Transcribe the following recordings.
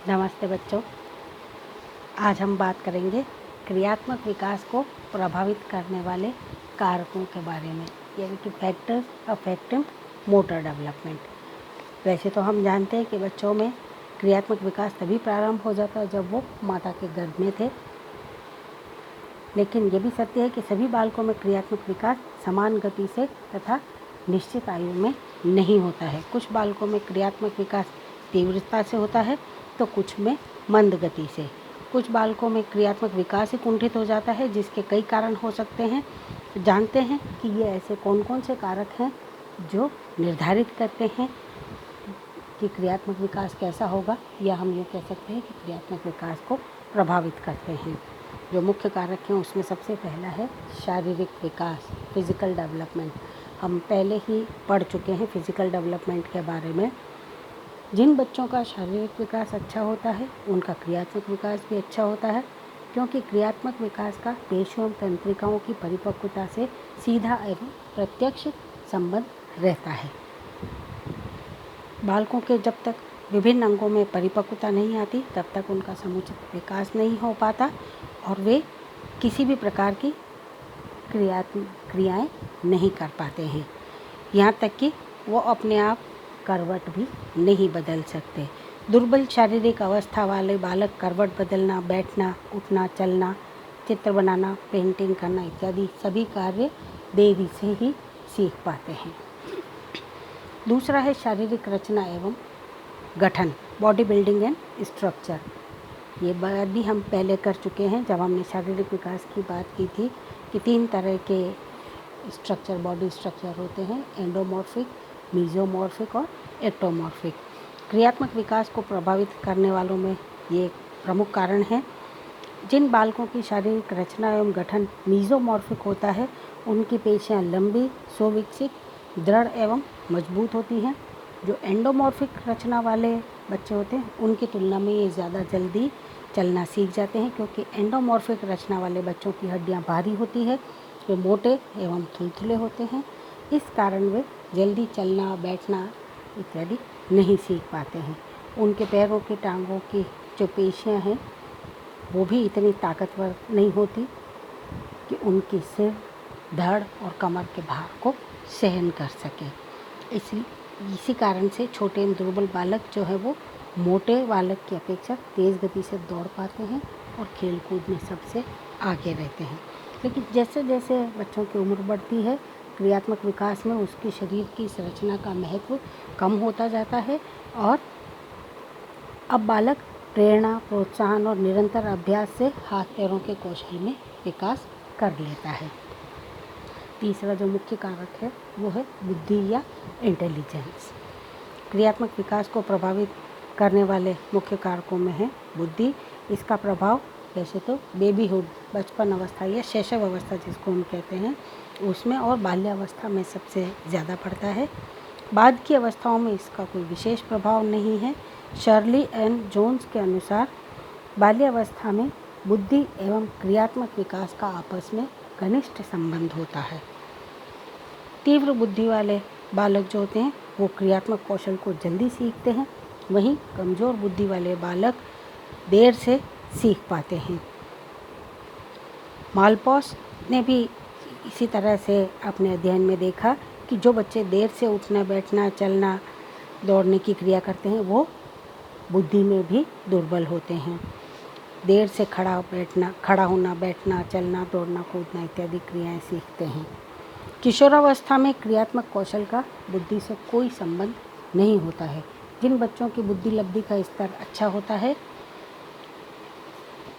नमस्ते बच्चों। आज हम बात करेंगे क्रियात्मक विकास को प्रभावित करने वाले कारकों के बारे में, यानी कि फैक्टर्स अफेक्टिंग मोटर डेवलपमेंट। वैसे तो हम जानते हैं कि बच्चों में क्रियात्मक विकास तभी प्रारंभ हो जाता है जब वो माता के गर्भ में थे, लेकिन ये भी सत्य है कि सभी बालकों में क्रियात्मक विकास समान गति से तथा निश्चित आयु में नहीं होता है। कुछ बालकों में क्रियात्मक विकास तीव्रता से होता है तो कुछ में मंद गति से। कुछ बालकों में क्रियात्मक विकास ही कुंठित हो जाता है, जिसके कई कारण हो सकते हैं। जानते हैं कि ये ऐसे कौन कौन से कारक हैं जो निर्धारित करते हैं कि क्रियात्मक विकास कैसा होगा, या हम ये कह सकते हैं कि क्रियात्मक विकास को प्रभावित करते हैं। जो मुख्य कारक हैं उसमें सबसे पहला है शारीरिक विकास, फिजिकल डेवलपमेंट। हम पहले ही पढ़ चुके हैं फिजिकल डेवलपमेंट के बारे में। जिन बच्चों का शारीरिक विकास अच्छा होता है उनका क्रियात्मक विकास भी अच्छा होता है, क्योंकि क्रियात्मक विकास का पेशियों तंत्रिकाओं की परिपक्वता से सीधा एवं प्रत्यक्ष संबंध रहता है। बालकों के जब तक विभिन्न अंगों में परिपक्वता नहीं आती तब तक उनका समुचित विकास नहीं हो पाता और वे किसी भी प्रकार की क्रियाएं नहीं कर पाते हैं। यहाँ तक कि वो अपने आप करवट भी नहीं बदल सकते। दुर्बल शारीरिक अवस्था वाले बालक करवट बदलना, बैठना, उठना, चलना, चित्र बनाना, पेंटिंग करना इत्यादि सभी कार्य देरी से ही सीख पाते हैं। दूसरा है शारीरिक रचना एवं गठन, बॉडी बिल्डिंग एंड स्ट्रक्चर। ये बात भी हम पहले कर चुके हैं जब हमने शारीरिक विकास की बात की थी कि 3 तरह के स्ट्रक्चर, बॉडी स्ट्रक्चर होते हैं, एंडोमॉर्फिक, मीजोमॉर्फिक और एक्टोमॉर्फिक। क्रियात्मक विकास को प्रभावित करने वालों में ये प्रमुख कारण हैं। जिन बालकों की शारीरिक रचना एवं गठन मीजोमॉर्फिक होता है उनकी पेशियाँ लंबी, सुविकसित, दृढ़ एवं मजबूत होती हैं। जो एंडोमॉर्फिक रचना वाले बच्चे होते हैं उनकी तुलना में ये ज़्यादा जल्दी चलना सीख जाते हैं, क्योंकि एंडोमॉर्फिक रचना वाले बच्चों की हड्डियाँ भारी होती है, वे मोटे एवं थुलथुले होते हैं। इस कारण वे जल्दी चलना, बैठना इत्यादि नहीं सीख पाते हैं। उनके पैरों की, टांगों की जो पेशियाँ हैं वो भी इतनी ताकतवर नहीं होती कि उनकी सिर, धड़ और कमर के भार को सहन कर सके। इसी कारण से छोटे एवं दुर्बल बालक जो है वो मोटे बालक की अपेक्षा तेज़ गति से दौड़ पाते हैं और खेल कूद में सबसे आगे रहते हैं। लेकिन जैसे जैसे बच्चों की उम्र बढ़ती है, क्रियात्मक विकास में उसके शरीर की संरचना का महत्व कम होता जाता है और अब बालक प्रेरणा, प्रोत्साहन और निरंतर अभ्यास से हाथ पैरों के कौशल में विकास कर लेता है। तीसरा जो मुख्य कारक है वो है बुद्धि या इंटेलिजेंस। क्रियात्मक विकास को प्रभावित करने वाले मुख्य कारकों में है बुद्धि। इसका प्रभाव वैसे तो बेबीहुड, बचपन अवस्था या शैशव अवस्था जिसको हम कहते हैं, उसमें और बाल्यावस्था में सबसे ज़्यादा पड़ता है। बाद की अवस्थाओं में इसका कोई विशेष प्रभाव नहीं है। शर्ली एंड जोन्स के अनुसार बाल्यावस्था में बुद्धि एवं क्रियात्मक विकास का आपस में घनिष्ठ संबंध होता है। तीव्र बुद्धि वाले बालक जो होते हैं वो क्रियात्मक कौशल को जल्दी सीखते हैं, वहीं कमज़ोर बुद्धि वाले बालक देर से सीख पाते हैं। मालपॉस ने भी इसी तरह से अपने अध्ययन में देखा कि जो बच्चे देर से उठना, बैठना, चलना, दौड़ने की क्रिया करते हैं वो बुद्धि में भी दुर्बल होते हैं। देर से खड़ा होना, बैठना, चलना, दौड़ना, कूदना इत्यादि क्रियाएं सीखते हैं। किशोरावस्था में क्रियात्मक कौशल का बुद्धि से कोई संबंध नहीं होता है। जिन बच्चों की बुद्धि लब्धि का स्तर अच्छा होता है,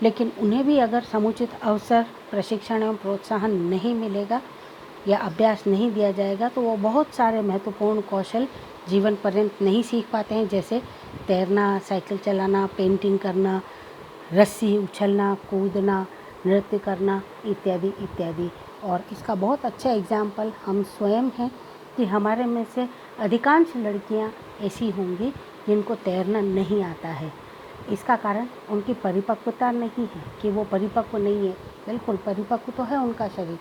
लेकिन उन्हें भी अगर समुचित अवसर, प्रशिक्षण एवं प्रोत्साहन नहीं मिलेगा या अभ्यास नहीं दिया जाएगा तो वो बहुत सारे महत्वपूर्ण कौशल जीवन पर्यंत नहीं सीख पाते हैं, जैसे तैरना, साइकिल चलाना, पेंटिंग करना, रस्सी उछलना, कूदना, नृत्य करना इत्यादि इत्यादि। और इसका बहुत अच्छा एग्जाम्पल हम स्वयं हैं कि हमारे में से अधिकांश लड़कियां ऐसी होंगी जिनको तैरना नहीं आता है। इसका कारण उनकी परिपक्वता नहीं है कि वो परिपक्व नहीं है, बिल्कुल परिपक्व तो है उनका शरीर,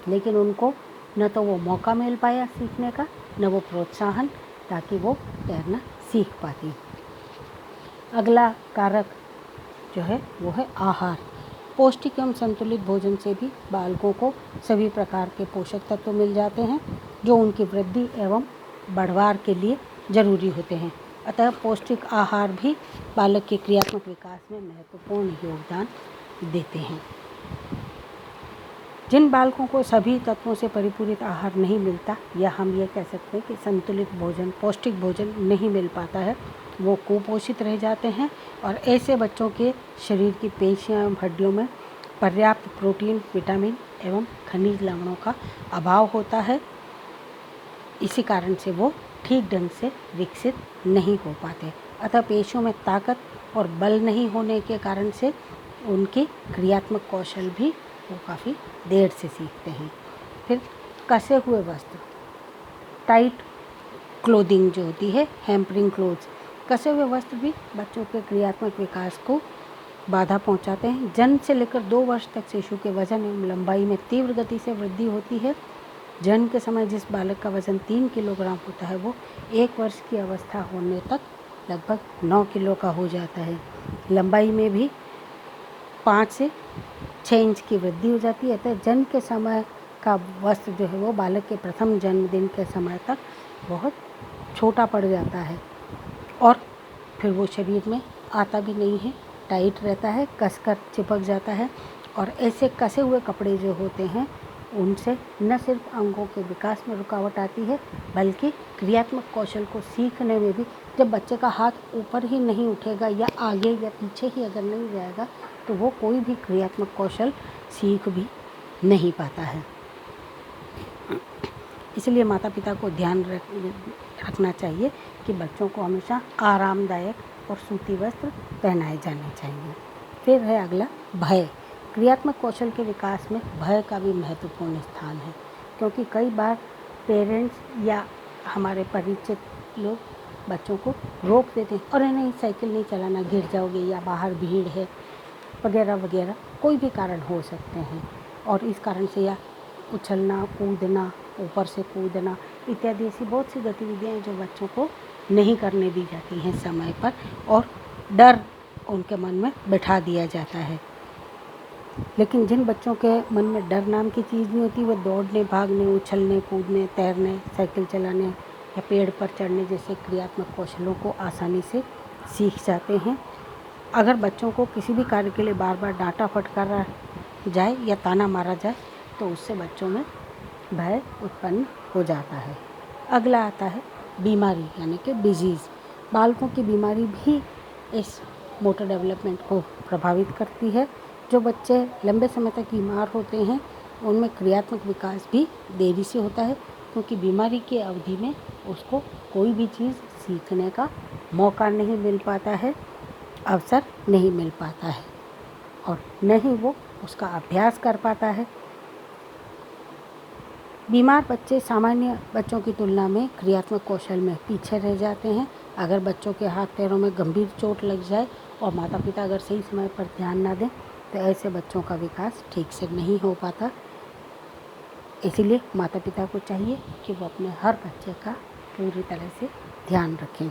लेकिन उनको न तो वो मौका मिल पाया सीखने का, न वो प्रोत्साहन, ताकि वो तैरना सीख पाती। अगला कारक जो है वो है आहार। पौष्टिक एवं संतुलित भोजन से भी बालकों को सभी प्रकार के पोषक तत्व मिल जाते हैं जो उनकी वृद्धि एवं बढ़वार के लिए जरूरी होते हैं। अतः पौष्टिक आहार भी बालक के क्रियात्मक विकास में महत्वपूर्ण योगदान देते हैं। जिन बालकों को सभी तत्वों से परिपूरित आहार नहीं मिलता, या हम ये कह सकते हैं कि संतुलित भोजन, पौष्टिक भोजन नहीं मिल पाता है, वो कुपोषित रह जाते हैं और ऐसे बच्चों के शरीर की पेशियां एवं हड्डियों में पर्याप्त प्रोटीन, विटामिन एवं खनिज लवणों का अभाव होता है। इसी कारण से वो ठीक ढंग से विकसित नहीं हो पाते। अतः पेशियों में ताकत और बल नहीं होने के कारण से उनके क्रियात्मक कौशल भी वो काफ़ी देर से सीखते हैं। फिर कसे हुए वस्त्र, टाइट क्लोथिंग जो होती है, हैम्परिंग क्लोथ्स, कसे हुए वस्त्र भी बच्चों के क्रियात्मक विकास को बाधा पहुंचाते हैं। जन्म से लेकर 2 वर्ष तक शिशु के वजन एवं लंबाई में तीव्र गति से वृद्धि होती है। जन्म के समय जिस बालक का वजन 3 किलोग्राम होता है वो 1 वर्ष की अवस्था होने तक लगभग 9 किलो का हो जाता है। लंबाई में भी 5 से 6 इंच की वृद्धि हो जाती है। अतः जन्म के समय का वस्त्र जो है वो बालक के प्रथम जन्मदिन के समय तक बहुत छोटा पड़ जाता है और फिर वो शरीर में आता भी नहीं है, टाइट रहता है, कसकर चिपक जाता है। और ऐसे कसे हुए कपड़े जो होते हैं उनसे न सिर्फ अंगों के विकास में रुकावट आती है बल्कि क्रियात्मक कौशल को सीखने में भी, जब बच्चे का हाथ ऊपर ही नहीं उठेगा या आगे या पीछे ही अगर नहीं जाएगा तो वो कोई भी क्रियात्मक कौशल सीख भी नहीं पाता है। इसलिए माता पिता को ध्यान रखना चाहिए कि बच्चों को हमेशा आरामदायक और सूती वस्त्र पहनाए जाने चाहिए। फिर है अगला भय। क्रियात्मक कौशल के विकास में भय का भी महत्वपूर्ण स्थान है, क्योंकि कई बार पेरेंट्स या हमारे परिचित लोग बच्चों को रोक देते हैं, और नहीं साइकिल नहीं चलाना, गिर जाओगे, या बाहर भीड़ है वगैरह वगैरह, कोई भी कारण हो सकते हैं। और इस कारण से या उछलना, कूदना, ऊपर से कूदना इत्यादि ऐसी बहुत सी गतिविधियाँ जो बच्चों को नहीं करने दी जाती हैं समय पर, और डर उनके मन में बिठा दिया जाता है। लेकिन जिन बच्चों के मन में डर नाम की चीज़ नहीं होती, वो दौड़ने, भागने, उछलने, कूदने, तैरने, साइकिल चलाने या पेड़ पर चढ़ने जैसे क्रियात्मक कौशलों को आसानी से सीख जाते हैं। अगर बच्चों को किसी भी कार्य के लिए बार बार डांटा फटकारा जाए या ताना मारा जाए तो उससे बच्चों में भय उत्पन्न हो जाता है। अगला आता है बीमारी, यानी कि डिजीज़। बालकों की बीमारी भी इस मोटर डेवलपमेंट को प्रभावित करती है। जो बच्चे लंबे समय तक बीमार होते हैं उनमें क्रियात्मक विकास भी देरी से होता है, क्योंकि बीमारी की अवधि में उसको कोई भी चीज़ सीखने का मौका नहीं मिल पाता है, अवसर नहीं मिल पाता है, और न ही वो उसका अभ्यास कर पाता है। बीमार बच्चे सामान्य बच्चों की तुलना में क्रियात्मक कौशल में पीछे रह जाते हैं। अगर बच्चों के हाथ पैरों में गंभीर चोट लग जाए और माता पिता अगर सही समय पर ध्यान ना दें तो ऐसे बच्चों का विकास ठीक से नहीं हो पाता। इसीलिए माता पिता को चाहिए कि वो अपने हर बच्चे का पूरी तरह से ध्यान रखें।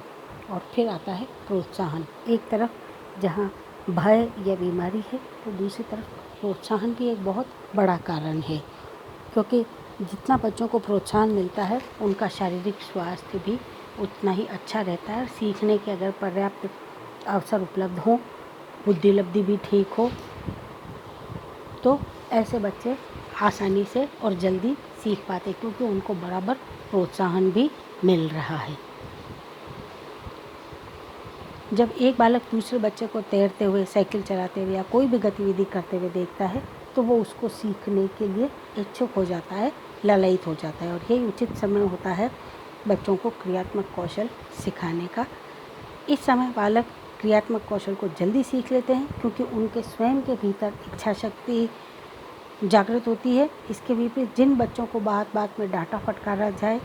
और फिर आता है प्रोत्साहन। एक तरफ जहाँ भय या बीमारी है तो दूसरी तरफ प्रोत्साहन भी एक बहुत बड़ा कारण है, क्योंकि जितना बच्चों को प्रोत्साहन मिलता है उनका शारीरिक स्वास्थ्य भी उतना ही अच्छा रहता है। सीखने के अगर पर्याप्त अवसर उपलब्ध हों, बुद्धि लब्धि भी ठीक हो, तो ऐसे बच्चे आसानी से और जल्दी सीख पाते, क्योंकि उनको बराबर प्रोत्साहन भी मिल रहा है। जब एक बालक दूसरे बच्चे को तैरते हुए, साइकिल चलाते हुए या कोई भी गतिविधि करते हुए देखता है तो वो उसको सीखने के लिए इच्छुक हो जाता है, लालायित हो जाता है, और यही उचित समय होता है बच्चों को क्रियात्मक कौशल सिखाने का। इस समय बालक क्रियात्मक कौशल को जल्दी सीख लेते हैं, क्योंकि उनके स्वयं के भीतर इच्छा शक्ति जागृत होती है। इसके विपरीत जिन बच्चों को बात बात में डांटा फटकारा जाए,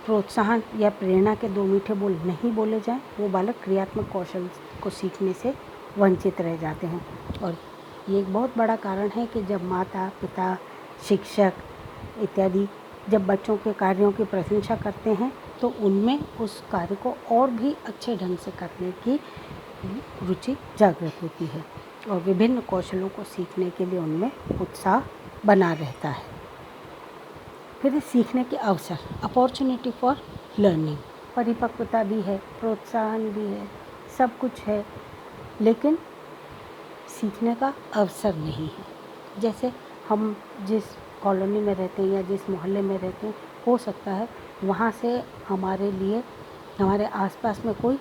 प्रोत्साहन या प्रेरणा के 2 मीठे बोल नहीं बोले जाएं, वो बालक क्रियात्मक कौशल को सीखने से वंचित रह जाते हैं। और ये एक बहुत बड़ा कारण है कि जब माता पिता, शिक्षक इत्यादि जब बच्चों के कार्यों की प्रशंसा करते हैं तो उनमें उस कार्य को और भी अच्छे ढंग से करने की रुचि जागृत होती है और विभिन्न कौशलों को सीखने के लिए उनमें उत्साह बना रहता है। फिर सीखने के अवसर, अपॉर्चुनिटी फॉर लर्निंग, परिपक्वता भी है, प्रोत्साहन भी है, सब कुछ है, लेकिन सीखने का अवसर नहीं है। जैसे हम जिस कॉलोनी में रहते हैं या जिस मोहल्ले में रहते हैं, हो सकता है वहाँ से हमारे लिए हमारे आसपास में कोई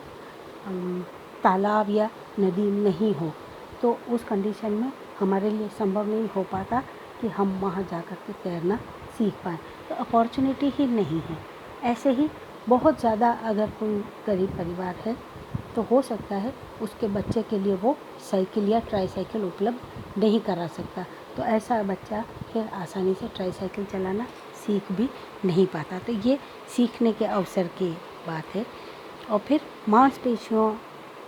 तालाब या नदी नहीं हो, तो उस कंडीशन में हमारे लिए संभव नहीं हो पाता कि हम वहाँ जा कर के तैरना सीख पाएँ, तो अपॉर्चुनिटी ही नहीं है। ऐसे ही बहुत ज़्यादा अगर कोई गरीब परिवार है तो हो सकता है उसके बच्चे के लिए वो साइकिल या ट्राईसाइकिल उपलब्ध नहीं करा सकता, तो ऐसा बच्चा फिर आसानी से ट्राईसाइकिल चलाना सीख भी नहीं पाता। तो ये सीखने के अवसर की बात है। और फिर मांसपेशियों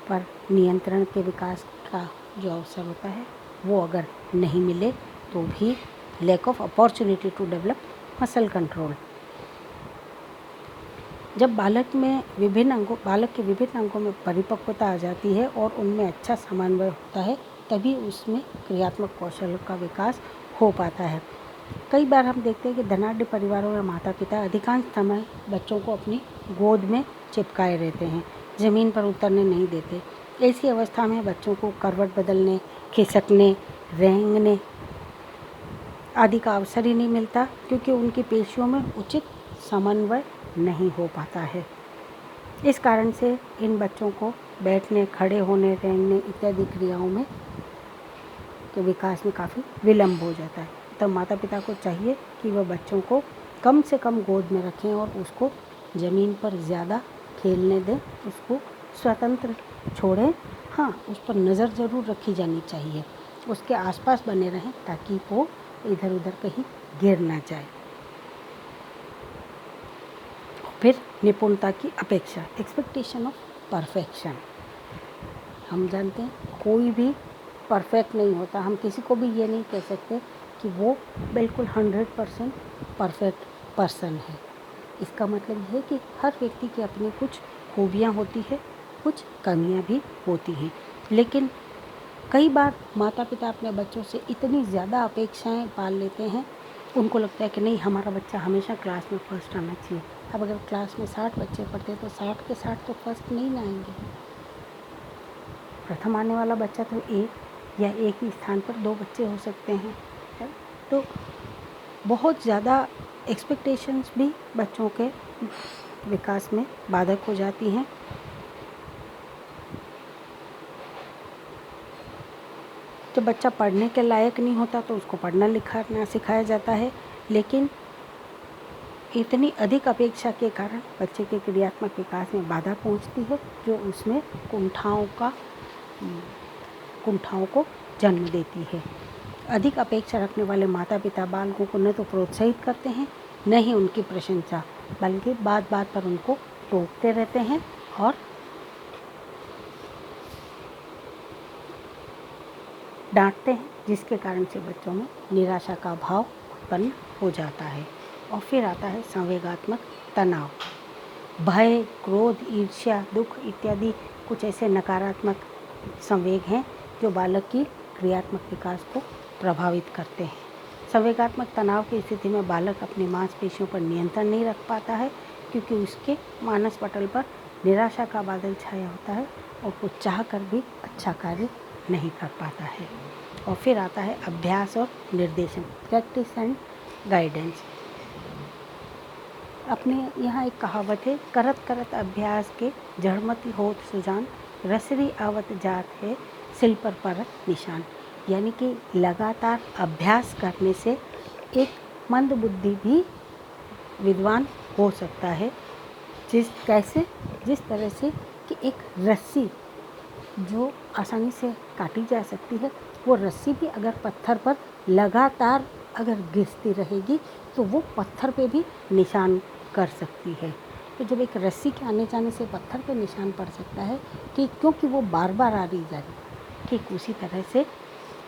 पर नियंत्रण के विकास का जो अवसर होता है वो अगर नहीं मिले तो भी lack of opportunity to develop muscle control. जब बालक के विभिन्न अंगों में परिपक्वता आ जाती है और उनमें अच्छा समन्वय होता है, तभी उसमें क्रियात्मक कौशल का विकास हो पाता है। कई बार हम देखते हैं कि धनाढ्य परिवारों में माता पिता अधिकांश समय बच्चों को अपनी गोद में चिपकाए रहते हैं, ज़मीन पर उतरने नहीं देते। ऐसी अवस्था में बच्चों को करवट बदलने, खिसकने, रेंगने आदि का अवसर ही नहीं मिलता, क्योंकि उनकी पेशियों में उचित समन्वय नहीं हो पाता है। इस कारण से इन बच्चों को बैठने, खड़े होने, रेंगने इत्यादि क्रियाओं में के विकास में काफ़ी विलम्ब हो जाता है। तो माता पिता को चाहिए कि वह बच्चों को कम से कम गोद में रखें और उसको ज़मीन पर ज़्यादा खेलने दें, उसको स्वतंत्र छोड़ें। हाँ, उस पर नज़र ज़रूर रखी जानी चाहिए, उसके आसपास बने रहें ताकि वो इधर उधर कहीं गिर ना जाए। फिर निपुणता की अपेक्षा, एक्सपेक्टेशन ऑफ परफेक्शन। हम जानते हैं कोई भी परफेक्ट नहीं होता, हम किसी को भी ये नहीं कह सकते कि वो बिल्कुल 100% परफेक्ट पर्सन है। इसका मतलब ये है कि हर व्यक्ति की अपनी कुछ खूबियाँ होती है, कुछ कमियाँ भी होती हैं, लेकिन कई बार माता पिता अपने बच्चों से इतनी ज़्यादा अपेक्षाएं पाल लेते हैं, उनको लगता है कि नहीं, हमारा बच्चा हमेशा क्लास में फर्स्ट आना चाहिए। अब अगर क्लास में 60 बच्चे पढ़ते हैं तो 60 के 60 तो फर्स्ट नहीं ना आएंगे। प्रथम आने वाला बच्चा तो एक या एक ही स्थान पर 2 बच्चे हो सकते हैं। तो बहुत ज़्यादा एक्सपेक्टेशंस भी बच्चों के विकास में बाधक हो जाती हैं। जब बच्चा पढ़ने के लायक नहीं होता तो उसको पढ़ना लिखना सिखाया जाता है, लेकिन इतनी अधिक अपेक्षा के कारण बच्चे के क्रियात्मक विकास में बाधा पहुंचती है, जो उसमें कुंठाओं को जन्म देती है। अधिक अपेक्षा रखने वाले माता पिता बालकों को न तो प्रोत्साहित करते हैं, न ही उनकी प्रशंसा, बल्कि बात बात पर उनको टोकते रहते हैं और डांटते हैं, जिसके कारण से बच्चों में निराशा का भाव उत्पन्न हो जाता है। और फिर आता है संवेगात्मक तनाव। भय, क्रोध, ईर्ष्या, दुख इत्यादि कुछ ऐसे नकारात्मक संवेग हैं जो बालक की क्रियात्मक विकास को प्रभावित करते हैं। संवेगात्मक तनाव की स्थिति में बालक अपनी मांसपेशियों पर नियंत्रण नहीं रख पाता है, क्योंकि उसके मानस पटल पर निराशा का बादल छाया होता है और वो चाह कर भी अच्छा कार्य नहीं कर पाता है। और फिर आता है अभ्यास और निर्देशन, प्रैक्टिस एंड गाइडेंस। अपने यहाँ एक कहावत है, करत करत अभ्यास के जड़मति होत सुजान, रसरी आवत जात है सिल पर परत निशान। यानी कि लगातार अभ्यास करने से एक मंद बुद्धि भी विद्वान हो सकता है। जिस तरह से कि एक रस्सी जो आसानी से काटी जा सकती है, वो रस्सी भी अगर पत्थर पर लगातार अगर घिसती रहेगी तो वो पत्थर पे भी निशान कर सकती है। तो जब एक रस्सी के आने जाने से पत्थर पे निशान पड़ सकता है, ठीक, क्योंकि वो बार बार आ रही जा रही। ठीक उसी तरह से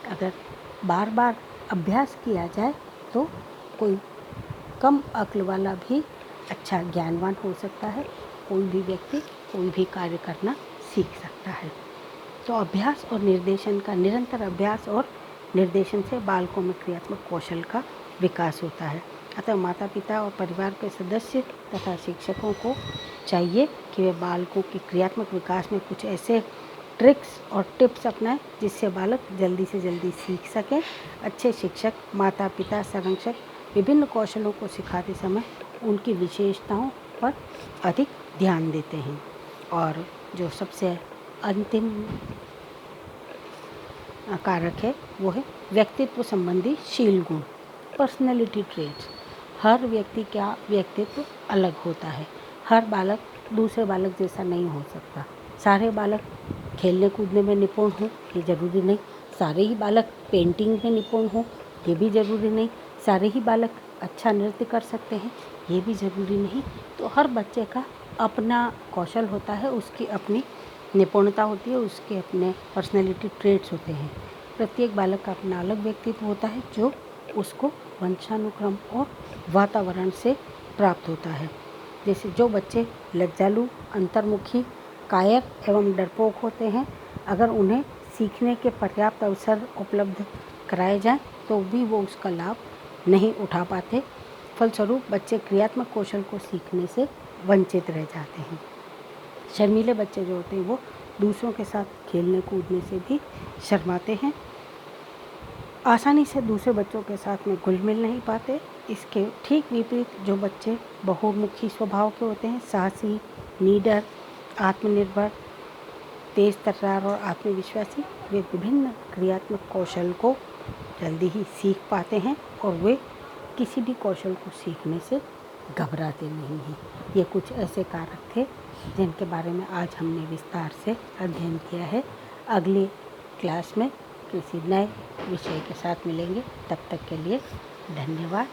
अगर बार बार अभ्यास किया जाए तो कोई कम अक्ल वाला भी अच्छा ज्ञानवान हो सकता है। कोई भी व्यक्ति कोई भी कार्य करना सीख सकता है। तो अभ्यास और निर्देशन का निरंतर अभ्यास और निर्देशन से बालकों में क्रियात्मक कौशल का विकास होता है। अतः माता पिता और परिवार के सदस्य तथा शिक्षकों को चाहिए कि वे बालकों के क्रियात्मक विकास में कुछ ऐसे ट्रिक्स और टिप्स अपनाएं जिससे बालक जल्दी से जल्दी सीख सकें। अच्छे शिक्षक, माता पिता, संरक्षक विभिन्न कौशलों को सिखाते समय उनकी विशेषताओं पर अधिक ध्यान देते हैं। और जो सबसे अंतिम कारक है वो है व्यक्तित्व संबंधी शील गुण, पर्सनैलिटी ट्रेट्स। हर व्यक्ति का व्यक्तित्व अलग होता है। हर बालक दूसरे बालक जैसा नहीं हो सकता। सारे बालक खेलने कूदने में निपुण हों ये ज़रूरी नहीं। सारे ही बालक पेंटिंग में निपुण हों ये भी ज़रूरी नहीं। सारे ही बालक अच्छा नृत्य कर सकते हैं ये भी ज़रूरी नहीं। तो हर बच्चे का अपना कौशल होता है, उसकी अपनी निपुणता होती है, उसके अपने पर्सनैलिटी ट्रेट्स होते हैं। प्रत्येक बालक का अपना अलग व्यक्तित्व होता है जो उसको वंशानुक्रम और वातावरण से प्राप्त होता है। जैसे जो बच्चे लज्जालु, अंतर्मुखी, कायर एवं डरपोक होते हैं, अगर उन्हें सीखने के पर्याप्त अवसर उपलब्ध कराए जाएं तो भी वो उसका लाभ नहीं उठा पाते। फलस्वरूप बच्चे क्रियात्मक कौशल को सीखने से वंचित रह जाते हैं। शर्मीले बच्चे जो होते हैं वो दूसरों के साथ खेलने कूदने से भी शर्माते हैं, आसानी से दूसरे बच्चों के साथ में घुल मिल नहीं पाते। इसके ठीक विपरीत जो बच्चे बहुमुखी स्वभाव के होते हैं, साहसी, निडर, आत्मनिर्भर, तेज तर्रार और आत्मविश्वासी, वे विभिन्न क्रियात्मक कौशल को जल्दी ही सीख पाते हैं और वे किसी भी कौशल को सीखने से घबराते नहीं हैं। ये कुछ ऐसे कारक थे जिनके बारे में आज हमने विस्तार से अध्ययन किया है। अगली क्लास में किसी नए विषय के साथ मिलेंगे। तब तक के लिए धन्यवाद।